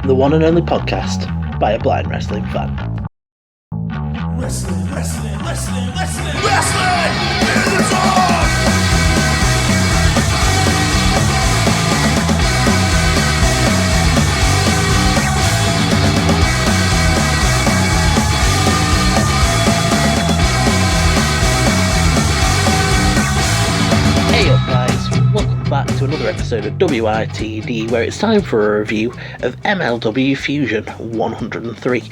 the one and only podcast by a blind wrestling fan. Wrestling, wrestling, wrestling, wrestling, wrestling in the THawk! Hey up guys, welcome back to another episode of WITD, where it's time for a review of MLW Fusion 103.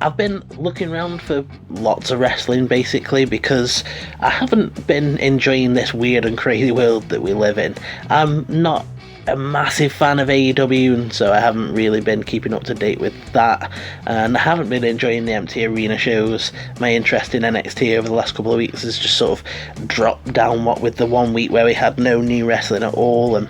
I've been looking around for lots of wrestling basically because I haven't been enjoying this weird and crazy world that we live in. I'm not a massive fan of AEW, and so I haven't really been keeping up to date with that, and I haven't been enjoying the empty arena shows. My interest in NXT over the last couple of weeks has just sort of dropped down, what with the 1 week where we had no new wrestling at all, and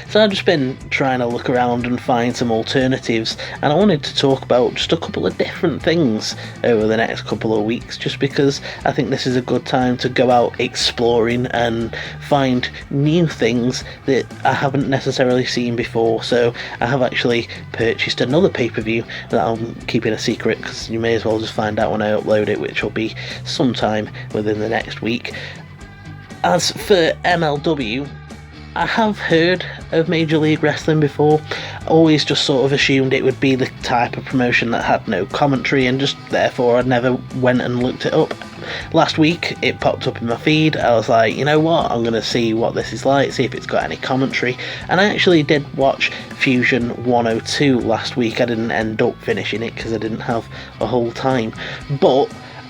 so I've just been trying to look around and find some alternatives, and I wanted to talk about just a couple of different things over the next couple of weeks, just because I think this is a good time to go out exploring and find new things that I haven't necessarily seen before. So I have actually purchased another pay-per-view that I'm keeping a secret, because you may as well just find out when I upload it, which will be sometime within the next week. As for MLW, I have heard of Major League Wrestling before. Always just sort of assumed it would be the type of promotion that had no commentary, and just therefore I never went and looked it up. Last week it popped up in my feed. I was like, you know what, I'm going to see what this is like, see if it's got any commentary, and I actually did watch Fusion 102 last week. I didn't end up finishing it because I didn't have a whole time, but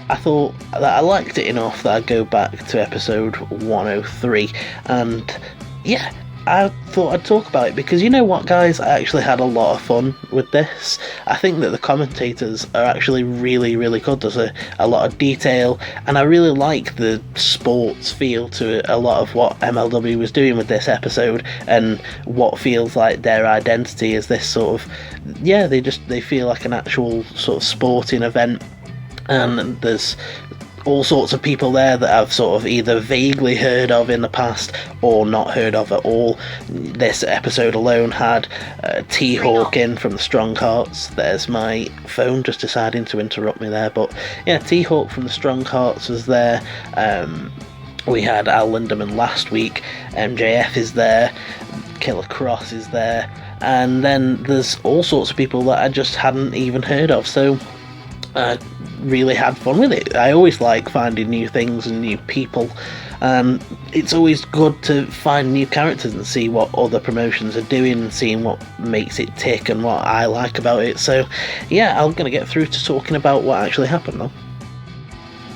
I thought that I liked it enough that I'd go back to episode 103, and yeah, I thought I'd talk about it because, you know what guys, I actually had a lot of fun with this. I think that the commentators are actually really, really good. There's a lot of detail, and I really like the sports feel to a lot of what MLW was doing with this episode, and what feels like their identity is this sort of, yeah, they feel like an actual sort of sporting event, and there's all sorts of people there that I've sort of either vaguely heard of in the past or not heard of at all. This episode alone had THawk in from the Strong Hearts. There's my phone just deciding to interrupt me there, but yeah, THawk from the Strong Hearts was there. We had Al Lindemann last week, MJF is there, Killer Cross is there, and then there's all sorts of people that I just hadn't even heard of, so really had fun with it. I always like finding new things and new people, and it's always good to find new characters and see what other promotions are doing and seeing what makes it tick and what I like about it. So yeah, I'm going to get through to talking about what actually happened though.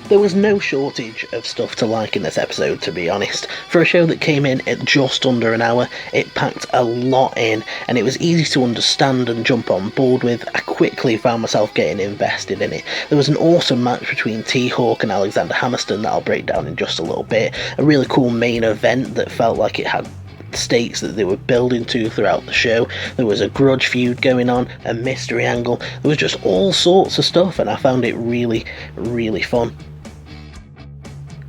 There was no shortage of stuff to like in this episode, to be honest. For a show that came in at just under an hour, it packed a lot in, and it was easy to understand and jump on board with. I quickly found myself getting invested in it. There was an awesome match between T-Hawk and Alexander Hammerstone that I'll break down in just a little bit. A really cool main event that felt like it had stakes that they were building to throughout the show. There was a grudge feud going on, a mystery angle. There was just all sorts of stuff, and I found it really, really fun.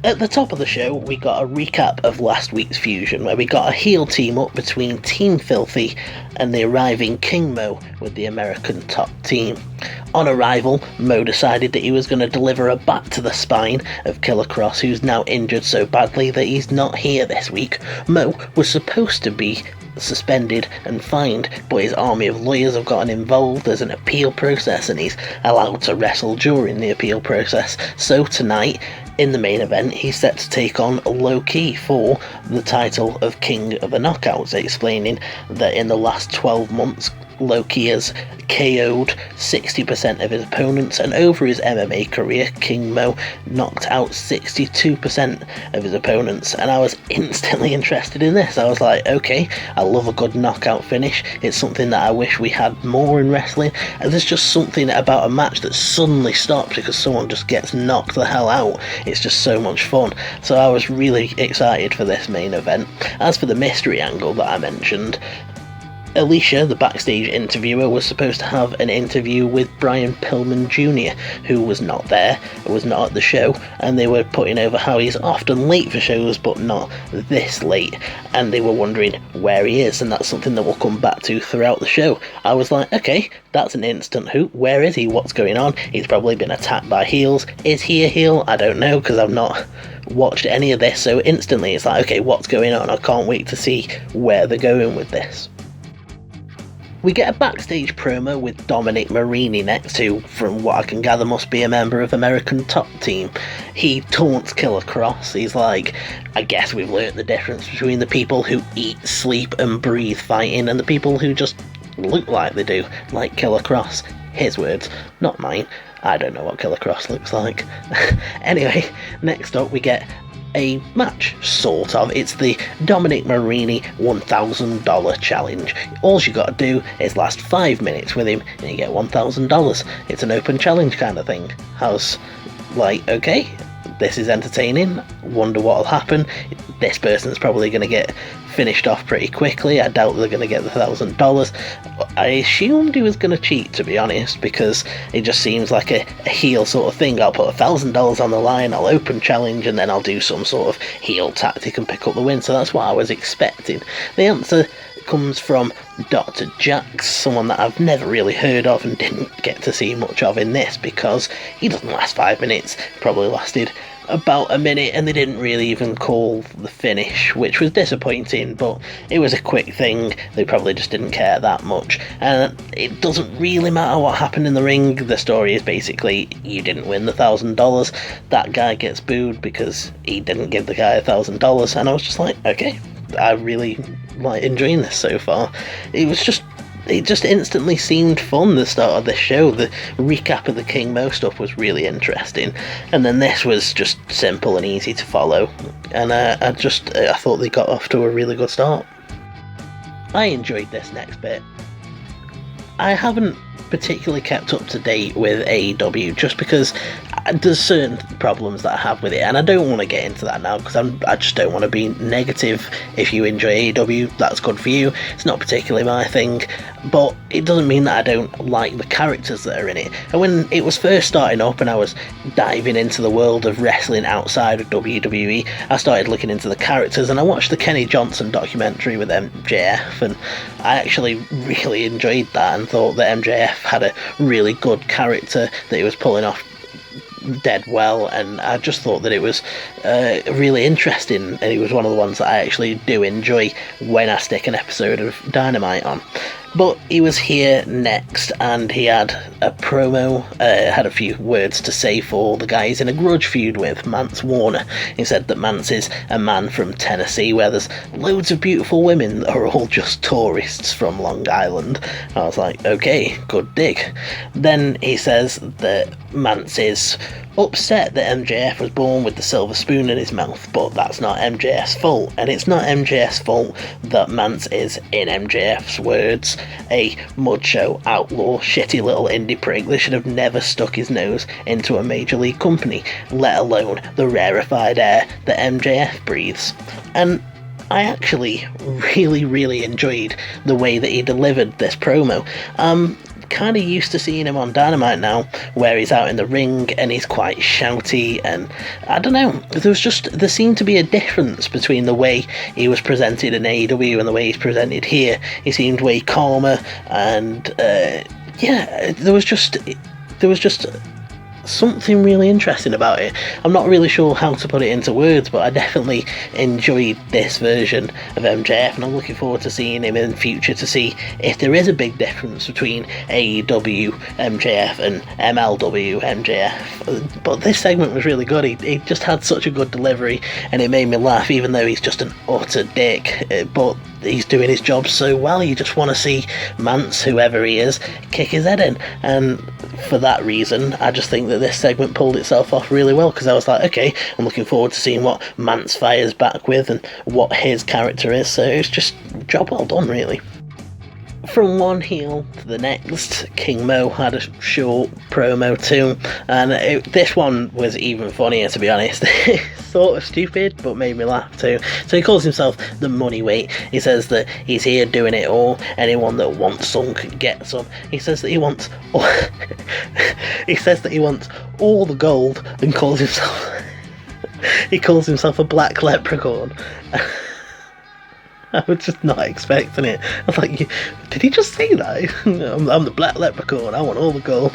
At the top of the show, we got a recap of last week's Fusion, where we got a heel team up between Team Filthy and the arriving King Mo with the American top team. On arrival, Mo decided that he was going to deliver a bat to the spine of Killer Cross, who's now injured so badly that he's not here this week. Mo was supposed to be suspended and fined, but his army of lawyers have gotten involved. There's an appeal process, and he's allowed to wrestle during the appeal process. So tonight, in the main event, he's set to take on Lowkey for the title of King of the Knockouts, explaining that in the last 12 months, Lowkey has KO'd 60% of his opponents, and over his MMA career, King Mo knocked out 62% of his opponents, and I was instantly interested in this. I was like, okay, I love a good knockout finish. It's something that I wish we had more in wrestling, and there's just something about a match that suddenly stops because someone just gets knocked the hell out. It's just so much fun, so I was really excited for this main event. As for the mystery angle that I mentioned, Alicia, the backstage interviewer, was supposed to have an interview with Brian Pillman Jr., who was not there, was not at the show, and they were putting over how he's often late for shows, but not this late, and they were wondering where he is, and that's something that we'll come back to throughout the show. I was like, okay, that's an instant hoot. Where is he? What's going on? He's probably been attacked by heels. Is he a heel? I don't know, because I've not watched any of this, so instantly it's like, okay, what's going on? I can't wait to see where they're going with this. We get a backstage promo with Dominic Marini next, who, from what I can gather, must be a member of American Top Team. He taunts Killer Kross. He's like, I guess we've learnt the difference between the people who eat, sleep and breathe fighting and the people who just look like they do, like Killer Kross. His words, not mine. I don't know what Killer Kross looks like. Anyway, next up we get a match, sort of. It's the Dominic Marini $1,000 challenge. All you gotta do is last 5 minutes with him and you get $1,000. It's an open challenge kind of thing. How's, like, okay, this is entertaining, wonder what'll happen. This person's probably gonna get finished off pretty quickly. I doubt they're going to get the $1,000. I assumed he was going to cheat, to be honest, because it just seems like a heel sort of thing. I'll put $1,000 on the line, I'll open challenge, and then I'll do some sort of heel tactic and pick up the win. So that's what I was expecting. The answer comes from Dr. Jax, someone that I've never really heard of and didn't get to see much of in this, because he doesn't last 5 minutes, probably lasted about a minute, and they didn't really even call the finish, which was disappointing, but it was a quick thing. They probably just didn't care that much, and it doesn't really matter what happened in the ring. The story is basically, you didn't win the $1,000, that guy gets booed because he didn't give the guy $1,000, and I was just like, okay, I really like enjoying this so far. It just instantly seemed fun, the start of this show. The recap of the King Mo stuff was really interesting, and then this was just simple and easy to follow, and I thought they got off to a really good start. I enjoyed this next bit. I haven't particularly kept up to date with AEW just because there's certain problems that I have with it, and I don't want to get into that now because I just don't want to be negative. If you enjoy AEW, that's good for you. It's not particularly my thing, but it doesn't mean that I don't like the characters that are in it. And when it was first starting up and I was diving into the world of wrestling outside of WWE, I started looking into the characters, and I watched the Kenny Johnson documentary with MJF, and I actually really enjoyed that and thought that MJF had a really good character that he was pulling off dead well, and I just thought that it was really interesting, and he was one of the ones that I actually do enjoy when I stick an episode of Dynamite on. But he was here next, and he had a promo, had a few words to say for the guy he's in a grudge feud with, Mance Warner. He said that Mance is a man from Tennessee where there's loads of beautiful women that are all just tourists from Long Island. I was like, okay, good dig. Then he says that Mance is upset that MJF was born with the silver spoon in his mouth, but that's not MJF's fault, and it's not MJF's fault that Mance is, in MJF's words, a mudshow, outlaw, shitty little indie prick that should have never stuck his nose into a major league company, let alone the rarefied air that MJF breathes. And I actually really enjoyed the way that he delivered this promo. Kind of used to seeing him on Dynamite now, where he's out in the ring and he's quite shouty, and I don't know, there seemed to be a difference between the way he was presented in AEW and the way he's presented here. He seemed way calmer, and there was just something really interesting about it. I'm not really sure how to put it into words, but I definitely enjoyed this version of MJF, and I'm looking forward to seeing him in the future to see if there is a big difference between AEW MJF and MLW MJF. But this segment was really good. He just had such a good delivery, and it made me laugh, even though he's just an utter dick. But he's doing his job so well, you just want to see Mance, whoever he is, kick his head in. And for that reason, I just think that this segment pulled itself off really well, because I was like, okay, I'm looking forward to seeing what Mance fires back with and what his character is. So it's just job well done, really. From one heel to the next, King Mo had a short promo too, and this one was even funnier, to be honest. Sort of stupid, but made me laugh too. So he calls himself the Money Weight. He says that he's here doing it all. Anyone that wants some can get some. He says that he wants all he says that he wants all the gold, and calls himself he calls himself a black leprechaun. I was just not expecting it. I was like, did he just say that? I'm the black leprechaun, I want all the gold.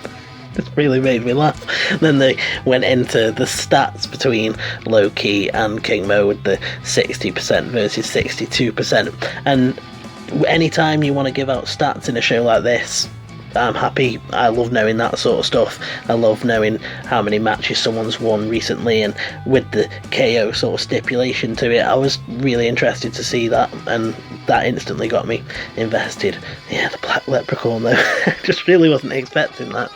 This really made me laugh. Then they went into the stats between Lowkey and King Mo with the 60% versus 62%. And anytime you want to give out stats in a show like this, I'm happy. I love knowing that sort of stuff. I love knowing how many matches someone's won recently, and with the KO sort of stipulation to it, I was really interested to see that, and that instantly got me invested. Yeah, the black leprechaun though. Just really wasn't expecting that.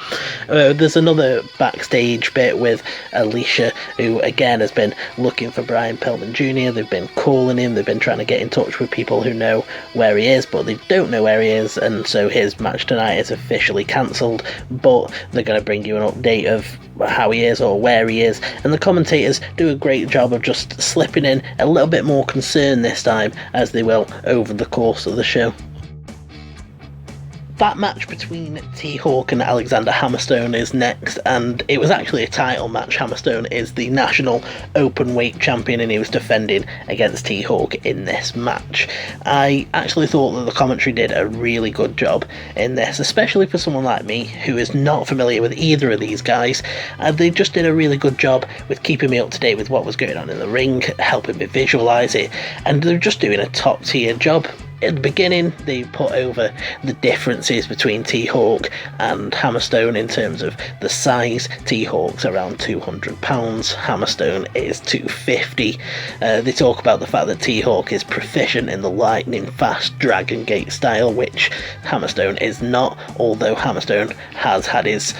There's another backstage bit with Alicia, who again has been looking for Brian Pillman Jr. They've been calling him, they've been trying to get in touch with people who know where he is, but they don't know where he is, and so his match tonight is officially cancelled, but they're going to bring you an update of how he is or where he is, and the commentators do a great job of just slipping in a little bit more concern this time, as they will over the course of the show. That match between THawk and Alexander Hammerstone is next, and it was actually a title match. Hammerstone is the national openweight champion, and he was defending against THawk in this match. I actually thought that the commentary did a really good job in this, especially for someone like me who is not familiar with either of these guys. They just did a really good job with keeping me up to date with what was going on in the ring, helping me visualise it, and they're just doing a top tier job. At the beginning, they put over the differences between THawk and Hammerstone in terms of the size. THawk's around 200 pounds, Hammerstone is 250. They talk about the fact that THawk is proficient in the lightning fast Dragon Gate style, which Hammerstone is not, although Hammerstone has had his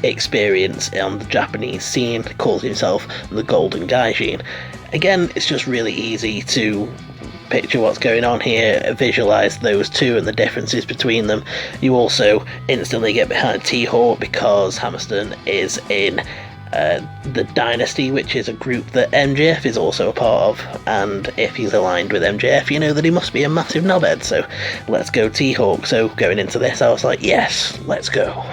experience on the Japanese scene, calls himself the Golden Gaijin. Again, it's just really easy to picture what's going on here, visualise those two and the differences between them. You also instantly get behind THawk because Hammerstone is in the Dynasty, which is a group that MJF is also a part of, and if he's aligned with MJF, you know that he must be a massive knobhead, so let's go THawk. So going into this, I was like, yes, let's go.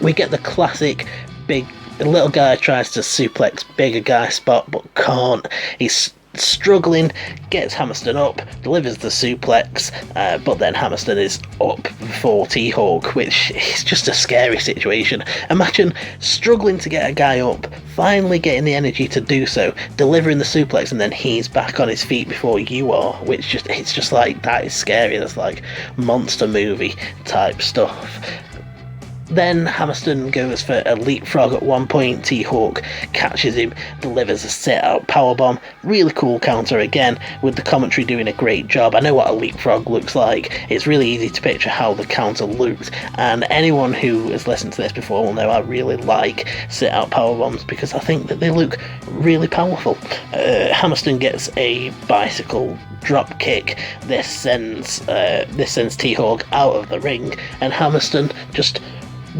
We get the classic the little guy tries to suplex bigger guy spot but can't. He's struggling, gets Hammerstone up, delivers the suplex, but then Hammerstone is up before THawk, which is just a scary situation. Imagine struggling to get a guy up, finally getting the energy to do so, delivering the suplex, and then he's back on his feet before you are, it's just like, that is scary. That's like monster movie type stuff. Then Hammerstone goes for a leapfrog at one point. THawk catches him, delivers a sit-out powerbomb. Really cool counter again, with the commentary doing a great job. I know what a leapfrog looks like. It's really easy to picture how the counter looks, and anyone who has listened to this before will know I really like sit-out powerbombs because I think that they look really powerful. Hammerstone gets a bicycle drop kick. This sends THawk out of the ring, and Hammerstone just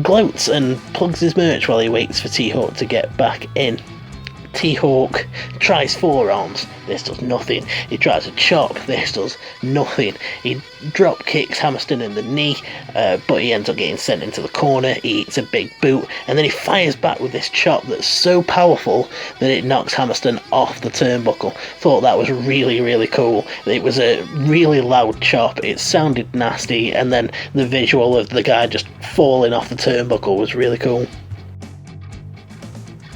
gloats and plugs his merch while he waits for THawk to get back in. THawk tries forearms, this does nothing. He tries a chop, this does nothing. He drop kicks Hammerstone in the knee, but he ends up getting sent into the corner. He eats a big boot, and then he fires back with this chop that's so powerful that it knocks Hammerstone off the turnbuckle. Thought that was really, really cool. It was a really loud chop, it sounded nasty, and then the visual of the guy just falling off the turnbuckle was really cool.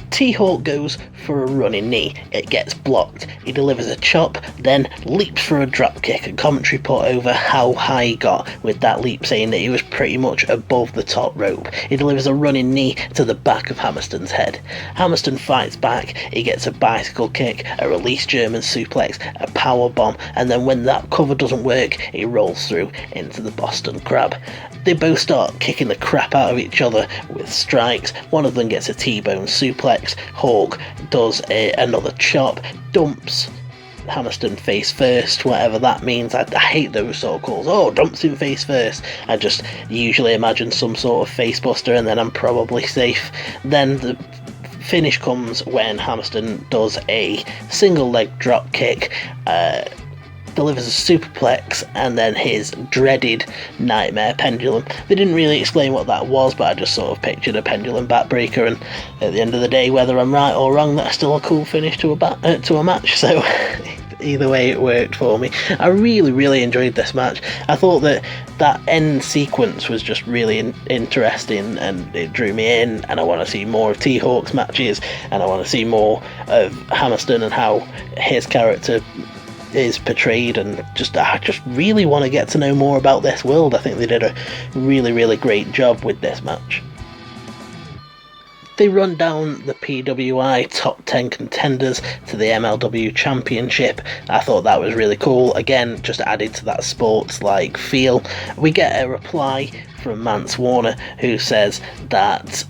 THawk goes for a running knee. It gets blocked. He delivers a chop, then leaps for a drop kick. And commentary put over how high he got with that leap, saying that he was pretty much above the top rope. He delivers a running knee to the back of Hammerstone's head. Hammerstone fights back. He gets a bicycle kick, a release German suplex, a power bomb, and then when that cover doesn't work, he rolls through into the Boston Crab. They both start kicking the crap out of each other with strikes. One of them gets a T-bone suplex. Hawk does another chop, dumps Hammerstone face first, whatever that means. I hate those sort of calls. Oh, dumps him face first. I just usually imagine some sort of face buster and then I'm probably safe. Then the finish comes when Hammerstone does a single leg drop kick, delivers a superplex, and then his dreaded nightmare pendulum. They didn't really explain what that was, but I just sort of pictured a pendulum backbreaker, and at the end of the day, whether I'm right or wrong, that's still a cool finish to a match, so either way it worked for me. I really enjoyed this match. I thought that end sequence was just really interesting, and it drew me in, and I want to see more of THawk's matches, and I want to see more of Hammerstone and how his character is portrayed, and I just really want to get to know more about this world. I think they did a really great job with this match. They run down the PWI top 10 contenders to the MLW Championship. I thought that was really cool. Again, just added to that sports-like feel. We get a reply from Mance Warner, who says that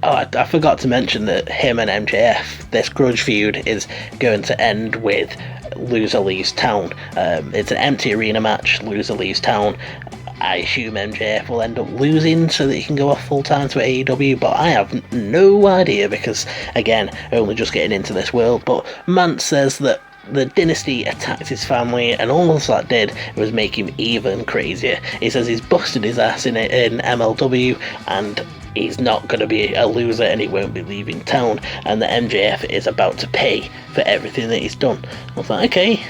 I forgot to mention that him and MJF, this grudge feud is going to end with loser leaves town. It's an empty arena match. Loser leaves town. I assume MJF will end up losing so that he can go off full time to AEW, but I have no idea because, again, only just getting into this world. But Mance says that the Dynasty attacked his family, and all that did was make him even crazier. He says he's busted his ass in MLW, and he's not going to be a loser, and he won't be leaving town, and that MJF is about to pay for everything that he's done. I was like, okay,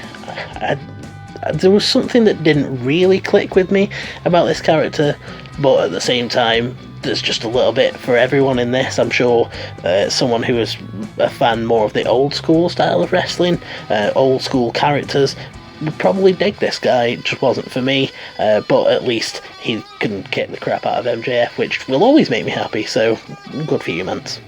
there was something that didn't really click with me about this character, but at the same time, there's just a little bit for everyone in this. I'm sure someone who is a fan more of the old school style of wrestling, old school characters, would probably dig this guy. It just wasn't for me, but at least he can kick the crap out of MJF, which will always make me happy, so good for you, Mance.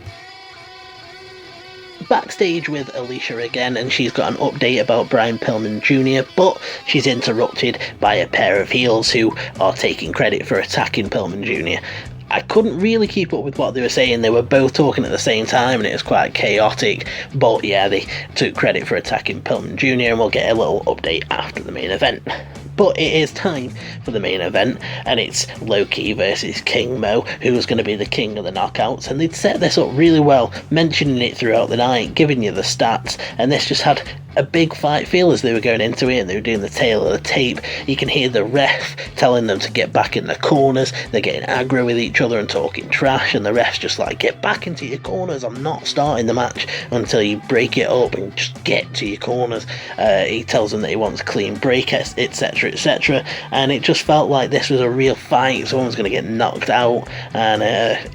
Backstage with Alicia again, and she's got an update about Brian Pillman Jr., but she's interrupted by a pair of heels who are taking credit for attacking Pillman Jr. I couldn't really keep up with what they were saying. They were both talking at the same time, and it was quite chaotic, but yeah, they took credit for attacking Pillman Jr., and we'll get a little update after the main event. But it is time for the main event, and it's Lowkey versus King Mo, who's going to be the king of the knockouts, and they'd set this up really well, mentioning it throughout the night, giving you the stats, and this just had a big fight feel as they were going into it, and they were doing the tail of the tape. You can hear the ref telling them to get back in the corners. They're getting aggro with each other and talking trash, and the ref's just like, get back into your corners, I'm not starting the match until you break it up and just get to your corners. He tells them that he wants a clean break, etc, and it just felt like this was a real fight. Someone's going to get knocked out, and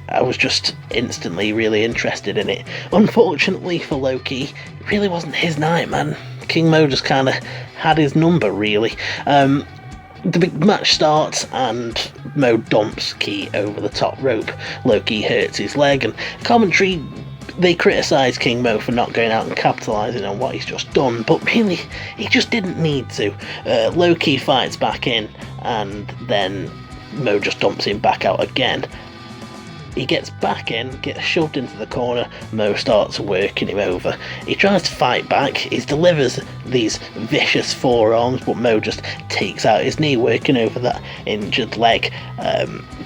I was just instantly really interested in it. Unfortunately for Lowkey, it really wasn't his night, man. King Mo just kind of had his number, really. The big match starts, and Mo dumps Key over the top rope. Lowkey hurts his leg, and commentary, they criticise King Mo for not going out and capitalising on what he's just done, but really, he just didn't need to. Lowkey fights back in, and then Mo just dumps him back out again. He gets back in, gets shoved into the corner. Mo starts working him over. He tries to fight back. He delivers these vicious forearms, but Mo just takes out his knee, working over that injured leg.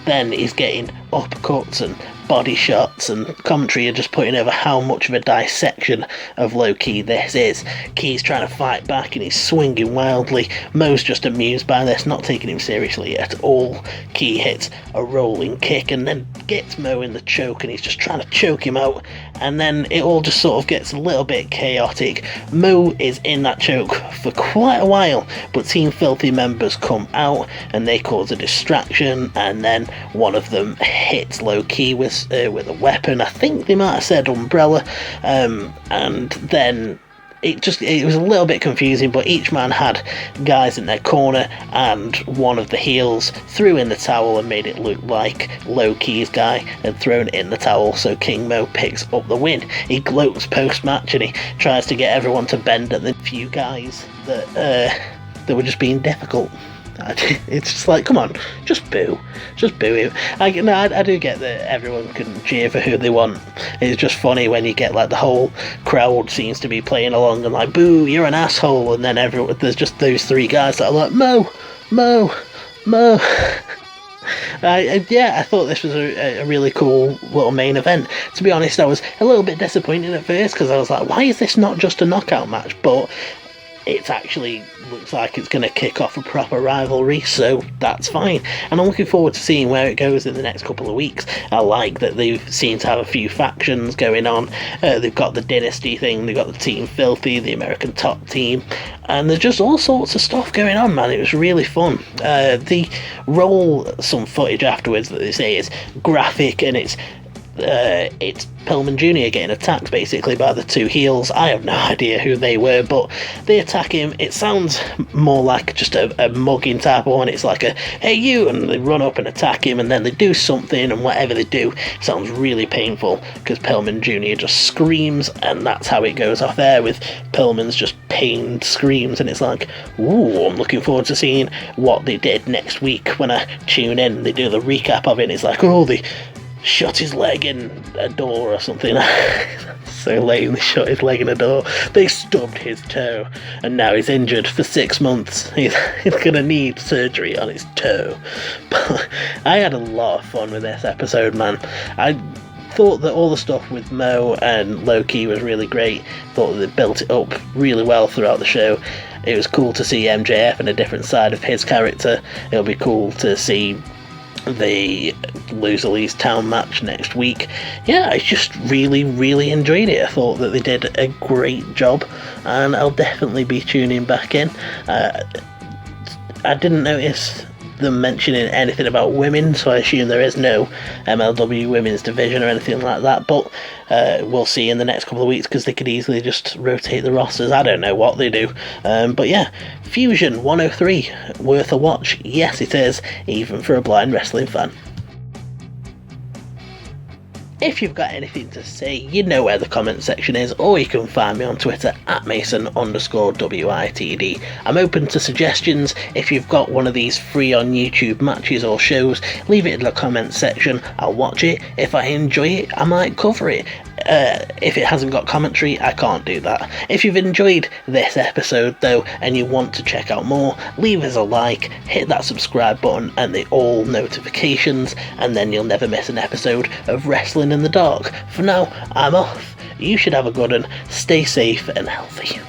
Then he's getting uppercuts and body shots, and commentary are just putting over how much of a dissection of Lowkey this is. Key's trying to fight back and he's swinging wildly. Mo's just amused by this, not taking him seriously at all. Key hits a rolling kick and then gets Mo in the choke, and he's just trying to choke him out, and then it all just sort of gets a little bit chaotic. Mo is in that choke for quite a while, but Team Filthy members come out and they cause a distraction, and then one of them hits Lowkey with a weapon. I think they might have said umbrella, and then it was a little bit confusing, but each man had guys in their corner, and one of the heels threw in the towel and made it look like Lowkey's guy had thrown in the towel, so King Mo picks up the win. He gloats post-match and he tries to get everyone to bend at the few guys that were just being difficult. It's just like, come on, just boo him. I do get that everyone can cheer for who they want. It's just funny when you get like the whole crowd seems to be playing along and like, boo, you're an asshole, and then there's just those three guys that are like, Mo. I thought this was a really cool little main event. To be honest, I was a little bit disappointed at first because I was like, why is this not just a knockout match? But it actually looks like it's going to kick off a proper rivalry, so that's fine. And I'm looking forward to seeing where it goes in the next couple of weeks. I like that they seem to have a few factions going on. They've got the Dynasty thing, they've got the Team Filthy, the American Top Team, and there's just all sorts of stuff going on, man. It was really fun. They roll some footage afterwards that they say is graphic, and it's Pillman Jr. getting attacked basically by the two heels. I have no idea who they were, but they attack him. It sounds more like just a mugging type one. It's like a, hey you, and they run up and attack him, and then they do something, and whatever they do sounds really painful because Pillman Jr. just screams, and that's how it goes off air with Pillman's just pained screams. And it's like, ooh, I'm looking forward to seeing what they did next week when I tune in. They do the recap of it, and it's like, oh, they shot his leg in a door or something. So lame, they shot his leg in a door. They stubbed his toe, and now he's injured for 6 months. He's gonna need surgery on his toe. But I had a lot of fun with this episode, man. I thought that all the stuff with Mo and Lowkey was really great. Thought that they built it up really well throughout the show. It was cool to see MJF and a different side of his character. It'll be cool to see the Loser Leaves Town match next week. Yeah, I just really enjoyed it. I thought that they did a great job, and I'll definitely be tuning back in. I didn't notice them mentioning anything about women, so I assume there is no MLW women's division or anything like that, but we'll see in the next couple of weeks because they could easily just rotate the rosters. I don't know what they do, but yeah, Fusion 103, worth a watch. Yes, it is, even for a blind wrestling fan. If you've got anything to say, you know where the comment section is, or you can find me on Twitter at Mason_WITD. I'm open to suggestions. If you've got one of these free on YouTube matches or shows, leave it in the comment section. I'll watch it. If I enjoy it, I might cover it. If it hasn't got commentary, I can't do that. If you've enjoyed this episode though, and you want to check out more, leave us a like, hit that subscribe button and the all notifications, and then you'll never miss an episode of Wrestling in the Dark. For now, I'm off. You should have a good one. Stay safe and healthy.